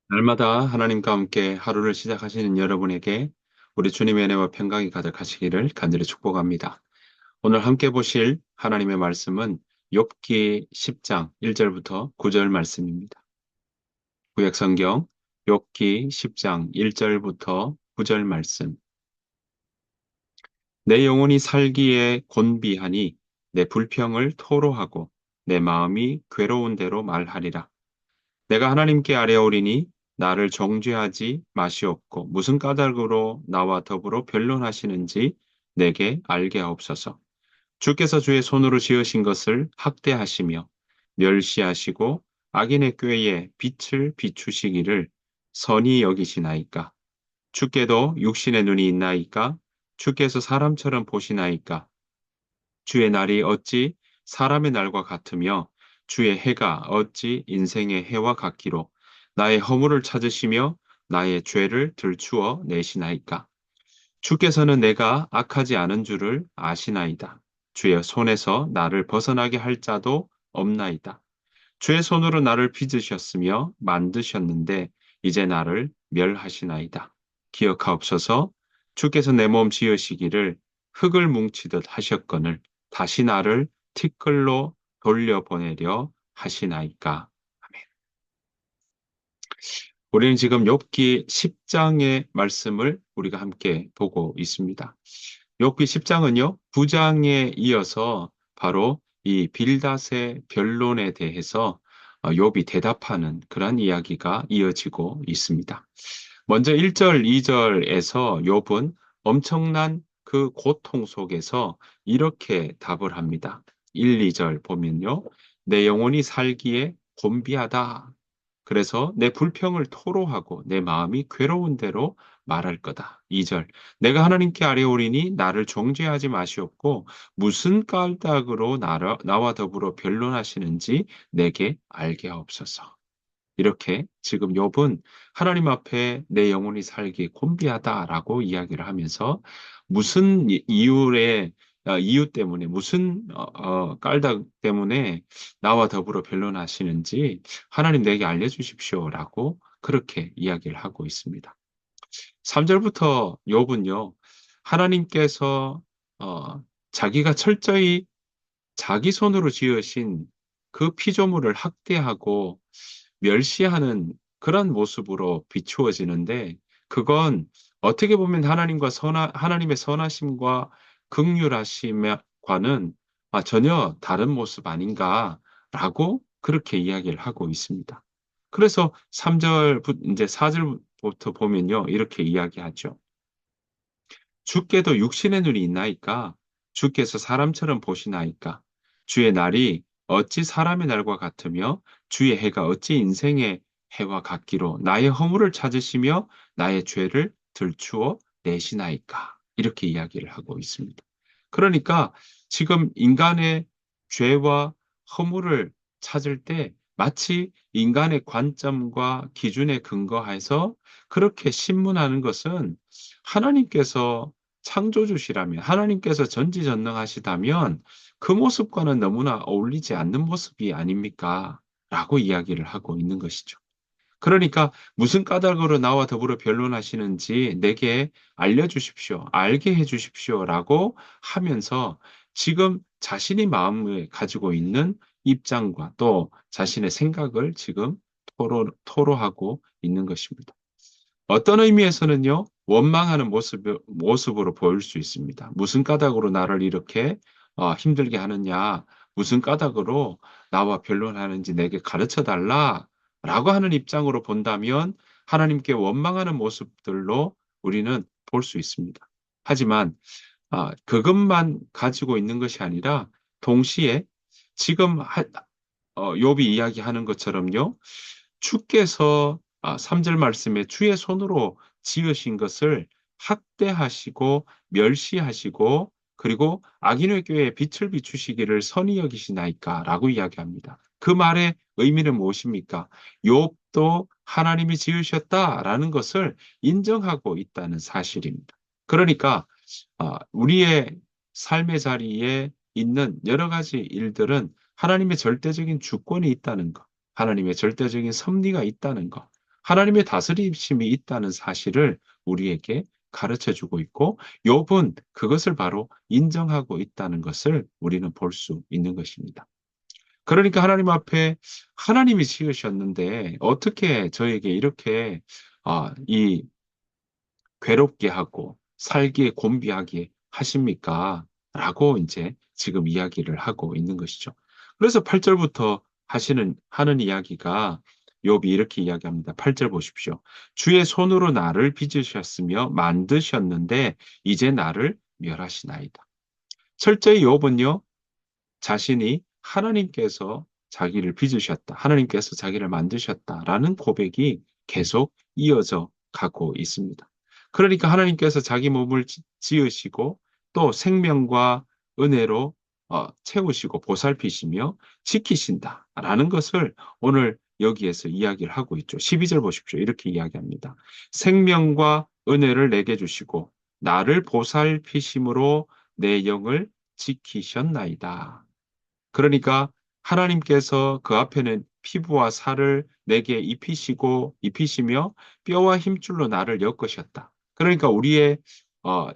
날마다 하나님과 함께 하루를 시작하시는 여러분에게 우리 주님의 은혜와 평강이 가득하시기를 간절히 축복합니다. 오늘 함께 보실 하나님의 말씀은 욥기 10장 1절부터 9절 말씀입니다. 구약성경 욥기 10장 1절부터 9절 말씀. 내 영혼이 살기에 곤비하니 내 불평을 토로하고 내 마음이 괴로운 대로 말하리라. 내가 하나님께 아뢰오리니 나를 정죄하지 마시옵고 무슨 까닭으로 나와 더불어 변론하시는지 내게 알게 하옵소서. 주께서 주의 손으로 지으신 것을 학대하시며 멸시하시고 악인의 꾀에 빛을 비추시기를 선히 여기시나이까. 주께도 육신의 눈이 있나이까. 주께서 사람처럼 보시나이까. 주의 날이 어찌 사람의 날과 같으며 주의 해가 어찌 인생의 해와 같기로 나의 허물을 찾으시며 나의 죄를 들추어 내시나이까. 주께서는 내가 악하지 않은 줄을 아시나이다. 주의 손에서 나를 벗어나게 할 자도 없나이다. 주의 손으로 나를 빚으셨으며 만드셨는데 이제 나를 멸하시나이다. 기억하옵소서. 주께서 내 몸 지으시기를 흙을 뭉치듯 하셨거늘 다시 나를 티끌로 돌려보내려 하시나이까. 아멘. 우리는 지금 욥기 10장의 말씀을 우리가 함께 보고 있습니다. 욥기 10장은요, 9장에 이어서 바로 이 빌닷의 변론에 대해서 욥이 대답하는 그런 이야기가 이어지고 있습니다. 먼저 1절, 2절에서 욥은 엄청난 그 고통 속에서 이렇게 답을 합니다. 1, 2절 보면요. 내 영혼이 살기에 곤비하다. 그래서 내 불평을 토로하고 내 마음이 괴로운 대로 말할 거다. 2절. 내가 하나님께 아뢰오리니 나를 정죄하지 마시옵고 무슨 까닭으로 나와 더불어 변론하시는지 내게 알게 하옵소서. 이렇게 지금 욥은 하나님 앞에 내 영혼이 살기 곤비하다라고 이야기를 하면서 무슨 이유 때문에 무슨 깔닭 때문에 나와 더불어 변론하시는지 하나님 내게 알려주십시오라고 그렇게 이야기를 하고 있습니다. 3절부터 욥은요 하나님께서 자기가 철저히 자기 손으로 지으신 그 피조물을 학대하고 멸시하는 그런 모습으로 비추어지는데 그건 어떻게 보면 하나님의 선하심과 긍휼하심과는 전혀 다른 모습 아닌가라고 그렇게 이야기를 하고 있습니다. 그래서 3절, 이제 4절부터 보면요. 이렇게 이야기하죠. 주께도 육신의 눈이 있나이까? 주께서 사람처럼 보시나이까? 주의 날이 어찌 사람의 날과 같으며 주의 해가 어찌 인생의 해와 같기로 나의 허물을 찾으시며 나의 죄를 들추어 내시나이까? 이렇게 이야기를 하고 있습니다. 그러니까 지금 인간의 죄와 허물을 찾을 때 마치 인간의 관점과 기준에 근거해서 그렇게 신문하는 것은 하나님께서 창조주시라면, 하나님께서 전지전능하시다면 그 모습과는 너무나 어울리지 않는 모습이 아닙니까? 라고 이야기를 하고 있는 것이죠. 그러니까 무슨 까닭으로 나와 더불어 변론하시는지 내게 알려주십시오. 알게 해주십시오. 라고 하면서 지금 자신이 마음에 가지고 있는 입장과 또 자신의 생각을 지금 토로하고 있는 것입니다. 어떤 의미에서는요, 원망하는 모습으로 보일 수 있습니다. 무슨 까닭으로 나를 이렇게 힘들게 하느냐, 무슨 까닭으로 나와 변론하는지 내게 가르쳐 달라, 라고 하는 입장으로 본다면 하나님께 원망하는 모습들로 우리는 볼 수 있습니다. 하지만 그것만 가지고 있는 것이 아니라 동시에 지금 욥이 이야기하는 것처럼요. 주께서 3절 말씀에 주의 손으로 지으신 것을 학대하시고 멸시하시고 그리고 악인의 꾀에 빛을 비추시기를 선히 여기시나이까라고 이야기합니다. 그 말의 의미는 무엇입니까? 욥도 하나님이 지으셨다라는 것을 인정하고 있다는 사실입니다. 그러니까 우리의 삶의 자리에 있는 여러 가지 일들은 하나님의 절대적인 주권이 있다는 것, 하나님의 절대적인 섭리가 있다는 것, 하나님의 다스리심이 있다는 사실을 우리에게 가르쳐 주고 있고 욥은 그것을 바로 인정하고 있다는 것을 우리는 볼 수 있는 것입니다. 그러니까 하나님 앞에 하나님이 지으셨는데 어떻게 저에게 이렇게 이 괴롭게 하고 살기에 곤비하게 하십니까? 라고 이제 지금 이야기를 하고 있는 것이죠. 그래서 8절부터 하는 이야기가 욥이 이렇게 이야기합니다. 8절 보십시오. 주의 손으로 나를 빚으셨으며 만드셨는데 이제 나를 멸하시나이다. 철저히 욥은요, 자신이 하나님께서 자기를 빚으셨다. 하나님께서 자기를 만드셨다라는 고백이 계속 이어져 가고 있습니다. 그러니까 하나님께서 자기 몸을 지으시고 또 생명과 은혜로 채우시고 보살피시며 지키신다라는 것을 오늘 여기에서 이야기를 하고 있죠. 12절 보십시오. 이렇게 이야기합니다. 생명과 은혜를 내게 주시고 나를 보살피심으로 내 영을 지키셨나이다. 그러니까 하나님께서 그 앞에는 피부와 살을 내게 입히시며 뼈와 힘줄로 나를 엮으셨다. 그러니까 우리의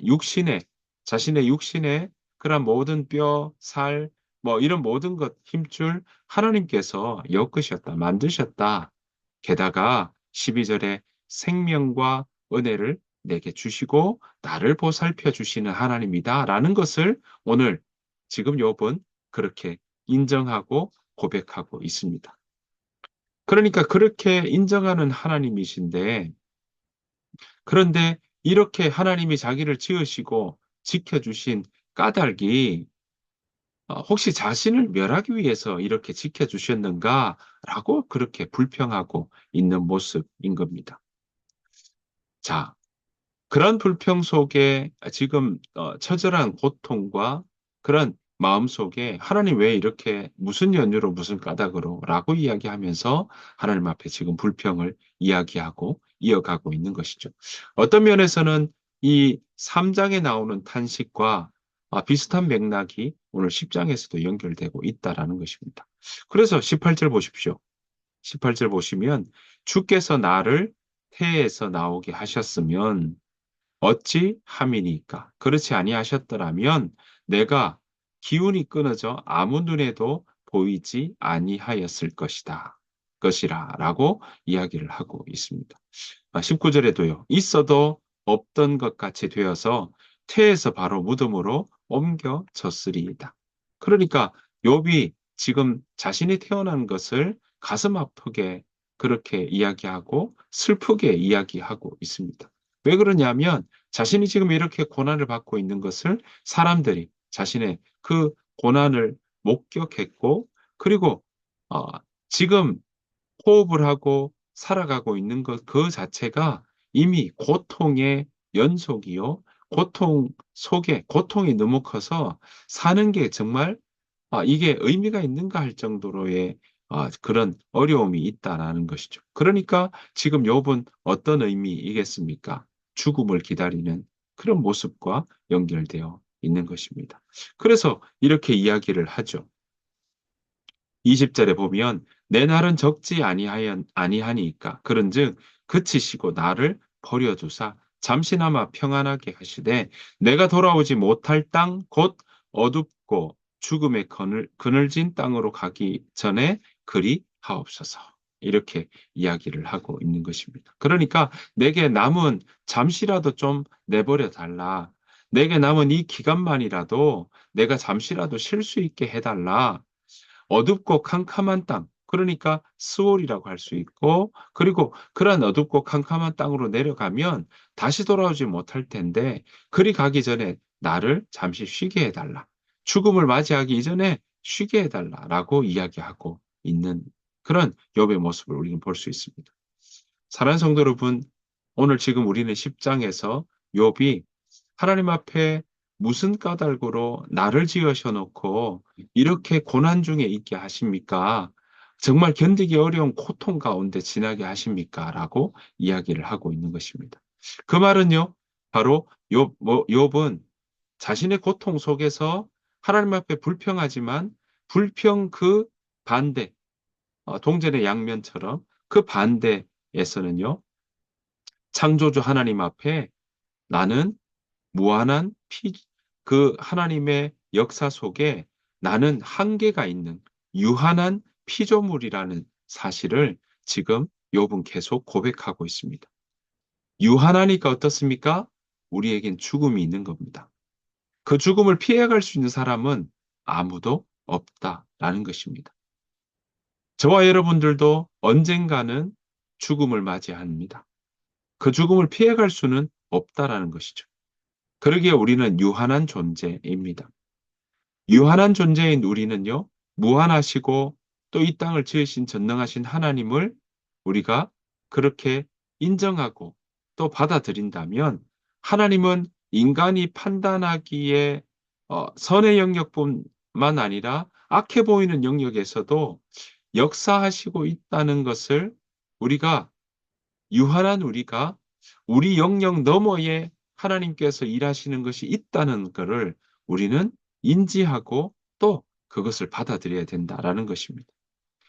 육신에 자신의 육신에 그런 모든 뼈, 살, 뭐 이런 모든 것 힘줄 하나님께서 엮으셨다, 만드셨다. 게다가 12절에 생명과 은혜를 내게 주시고 나를 보살펴 주시는 하나님이다라는 것을 오늘 지금 욥은 그렇게 인정하고 고백하고 있습니다. 그러니까 그렇게 인정하는 하나님이신데, 그런데 이렇게 하나님이 자기를 지으시고 지켜주신 까닭이 혹시 자신을 멸하기 위해서 이렇게 지켜주셨는가라고 그렇게 불평하고 있는 모습인 겁니다. 자, 그런 불평 속에 지금 처절한 고통과 그런 마음 속에 하나님 왜 이렇게 무슨 연유로 무슨 까닭으로 라고 이야기하면서 하나님 앞에 지금 불평을 이야기하고 이어가고 있는 것이죠. 어떤 면에서는 이 3장에 나오는 탄식과 비슷한 맥락이 오늘 10장에서도 연결되고 있다라는 것입니다. 그래서 18절 보십시오. 18절 보시면 주께서 나를 태에서 나오게 하셨으면 어찌 함이니까. 그렇지 아니하셨더라면 내가 기운이 끊어져 아무 눈에도 보이지 아니하였을 것이라라고 이야기를 하고 있습니다. 19절에도요. 있어도 없던 것 같이 되어서 태에서 바로 무덤으로 옮겨졌으리이다. 그러니까 욥이 지금 자신이 태어난 것을 가슴 아프게 그렇게 이야기하고 슬프게 이야기하고 있습니다. 왜 그러냐면 자신이 지금 이렇게 고난을 받고 있는 것을 사람들이 자신의 그 고난을 목격했고 그리고 어, 지금 호흡을 하고 살아가고 있는 것 그 자체가 이미 고통의 연속이요. 고통 속에 고통이 너무 커서 사는 게 정말 이게 의미가 있는가 할 정도로의 그런 어려움이 있다라는 것이죠. 그러니까 지금 욥은 어떤 의미이겠습니까? 죽음을 기다리는 그런 모습과 연결되어 있는 것입니다. 그래서 이렇게 이야기를 하죠. 20절에 보면 내 날은 적지 아니하니까 그런즉 그치시고 나를 버려두사 잠시나마 평안하게 하시되 내가 돌아오지 못할 땅 곧 어둡고 죽음의 그늘진 땅으로 가기 전에 그리 하옵소서. 이렇게 이야기를 하고 있는 것입니다. 그러니까 내게 남은 잠시라도 좀 내버려 달라. 내게 남은 이 기간만이라도 내가 잠시라도 쉴 수 있게 해달라. 어둡고 캄캄한 땅, 그러니까 스올이라고 할 수 있고, 그리고 그러한 어둡고 캄캄한 땅으로 내려가면 다시 돌아오지 못할 텐데, 그리 가기 전에 나를 잠시 쉬게 해달라. 죽음을 맞이하기 이전에 쉬게 해달라라고 이야기하고 있는 그런 욥의 모습을 우리는 볼 수 있습니다. 사랑하는 성도 여러분, 오늘 지금 우리는 10장에서 욥이 하나님 앞에 무슨 까닭으로 나를 지으셔놓고 이렇게 고난 중에 있게 하십니까? 정말 견디기 어려운 고통 가운데 지나게 하십니까? 라고 이야기를 하고 있는 것입니다. 그 말은요, 바로 욥은 자신의 고통 속에서 하나님 앞에 불평하지만 불평 그 반대, 동전의 양면처럼 그 반대 1에서는요, 창조주 하나님 앞에 나는 무한한 그 하나님의 역사 속에 나는 한계가 있는 유한한 피조물이라는 사실을 지금 욥은 계속 고백하고 있습니다. 유한하니까 어떻습니까? 우리에겐 죽음이 있는 겁니다. 그 죽음을 피해갈 수 있는 사람은 아무도 없다라는 것입니다. 저와 여러분들도 언젠가는 죽음을 맞이합니다. 그 죽음을 피해갈 수는 없다라는 것이죠. 그러기에 우리는 유한한 존재입니다. 유한한 존재인 우리는요, 무한하시고 또 이 땅을 지으신 전능하신 하나님을 우리가 그렇게 인정하고 또 받아들인다면 하나님은 인간이 판단하기에 선의 영역뿐만 아니라 악해 보이는 영역에서도 역사하시고 있다는 것을 우리가 유한한 우리가 우리 영역 너머에 하나님께서 일하시는 것이 있다는 것을 우리는 인지하고 또 그것을 받아들여야 된다라는 것입니다.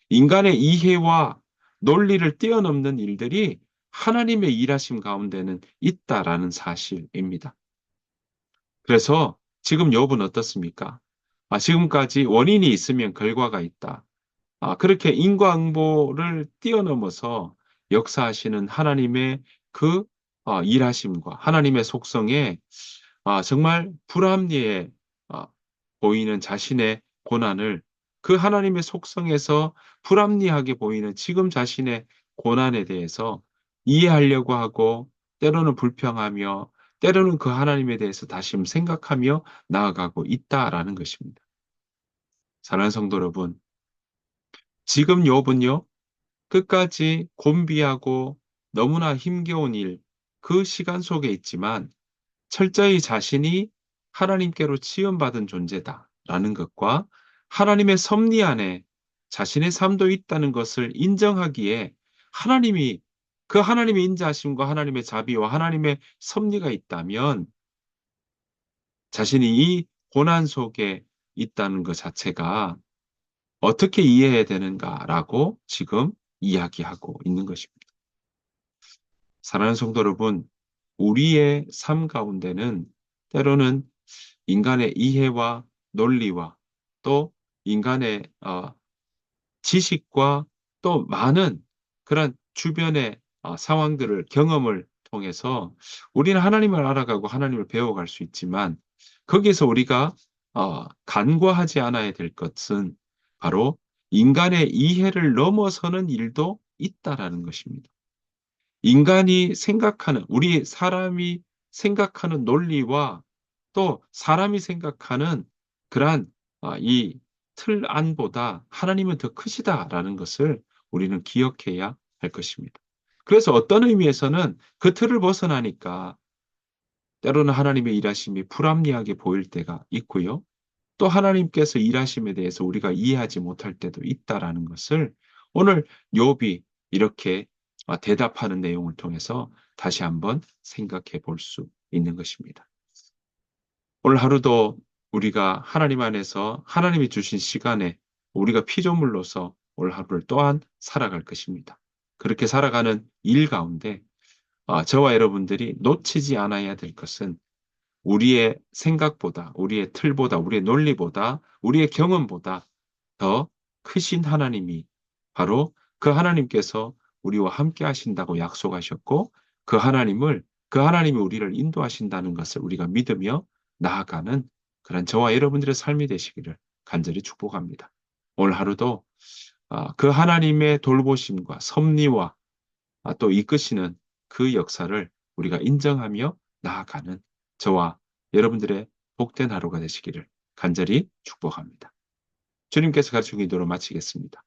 인간의 이해와 논리를 뛰어넘는 일들이 하나님의 일하심 가운데는 있다라는 사실입니다. 그래서 지금 욥은 어떻습니까? 지금까지 원인이 있으면 결과가 있다. 그렇게 인과응보를 뛰어넘어서 역사하시는 하나님의 그 일하심과 하나님의 속성에 정말 불합리해 아, 보이는 자신의 고난을 그 하나님의 속성에서 불합리하게 보이는 지금 자신의 고난에 대해서 이해하려고 하고 때로는 불평하며 때로는 그 하나님에 대해서 다시 생각하며 나아가고 있다라는 것입니다. 사랑하는 성도 여러분, 지금 욥은요, 끝까지 곤비하고 너무나 힘겨운 일, 그 시간 속에 있지만 철저히 자신이 하나님께로 지원받은 존재다라는 것과 하나님의 섭리 안에 자신의 삶도 있다는 것을 인정하기에 하나님이 그 하나님의 인자하심과 하나님의 자비와 하나님의 섭리가 있다면 자신이 이 고난 속에 있다는 것 자체가 어떻게 이해해야 되는가라고 지금 이야기하고 있는 것입니다. 사랑하는 성도 여러분, 우리의 삶 가운데는 때로는 인간의 이해와 논리와 또 인간의 지식과 또 많은 그런 주변의 상황들을 경험을 통해서 우리는 하나님을 알아가고 하나님을 배워갈 수 있지만 거기에서 우리가 간과하지 않아야 될 것은 바로 인간의 이해를 넘어서는 일도 있다라는 것입니다. 인간이 생각하는, 우리 사람이 생각하는 논리와 또 사람이 생각하는 그러한 이 틀 안보다 하나님은 더 크시다라는 것을 우리는 기억해야 할 것입니다. 그래서 어떤 의미에서는 그 틀을 벗어나니까 때로는 하나님의 일하심이 불합리하게 보일 때가 있고요. 또 하나님께서 일하심에 대해서 우리가 이해하지 못할 때도 있다라는 것을 오늘 욥이 이렇게 대답하는 내용을 통해서 다시 한번 생각해 볼 수 있는 것입니다. 오늘 하루도 우리가 하나님 안에서 하나님이 주신 시간에 우리가 피조물로서 오늘 하루를 또한 살아갈 것입니다. 그렇게 살아가는 일 가운데 저와 여러분들이 놓치지 않아야 될 것은 우리의 생각보다, 우리의 틀보다, 우리의 논리보다, 우리의 경험보다 더 크신 하나님이 바로 그 하나님께서 우리와 함께 하신다고 약속하셨고 그 하나님이 우리를 인도하신다는 것을 우리가 믿으며 나아가는 그런 저와 여러분들의 삶이 되시기를 간절히 축복합니다. 오늘 하루도 그 하나님의 돌보심과 섭리와 또 이끄시는 그 역사를 우리가 인정하며 나아가는 저와 여러분들의 복된 하루가 되시기를 간절히 축복합니다. 주님께서 가르치신 기도로 마치겠습니다.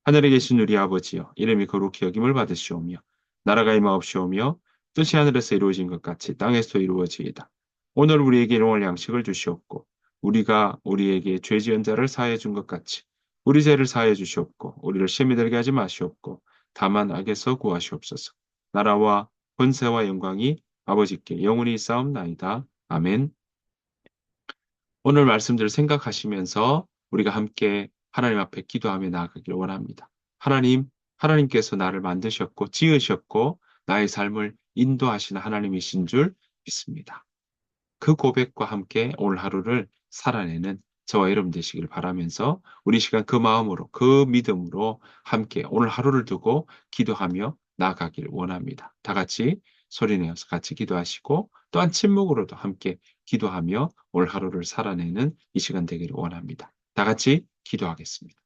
하늘에 계신 우리 아버지여, 이름이 거룩히 여김을 받으시오며 나라가 임하옵시오며 뜻이 하늘에서 이루어진 것 같이 땅에서도 이루어지이다. 오늘 우리에게 일용할 양식을 주시옵고 우리가 우리에게 죄 지은 자를 사하여 준 것 같이 우리 죄를 사하여 주시옵고 우리를 시험에 들게 하지 마시옵고 다만 악에서 구하시옵소서. 나라와 권세와 영광이 아버지께 영원히 있사옵나이다. 아멘. 오늘 말씀들을 생각하시면서 우리가 함께 하나님 앞에 기도하며 나아가기를 원합니다. 하나님, 하나님께서 나를 만드셨고 지으셨고 나의 삶을 인도하시는 하나님이신 줄 믿습니다. 그 고백과 함께 오늘 하루를 살아내는 저와 여러분 되시길 바라면서 우리 시간 그 마음으로 그 믿음으로 함께 오늘 하루를 두고 기도하며 나아가길 원합니다. 다 같이 소리내어서 같이 기도하시고 또한 침묵으로도 함께 기도하며 오늘 하루를 살아내는 이 시간 되기를 원합니다. 다 같이 기도하겠습니다.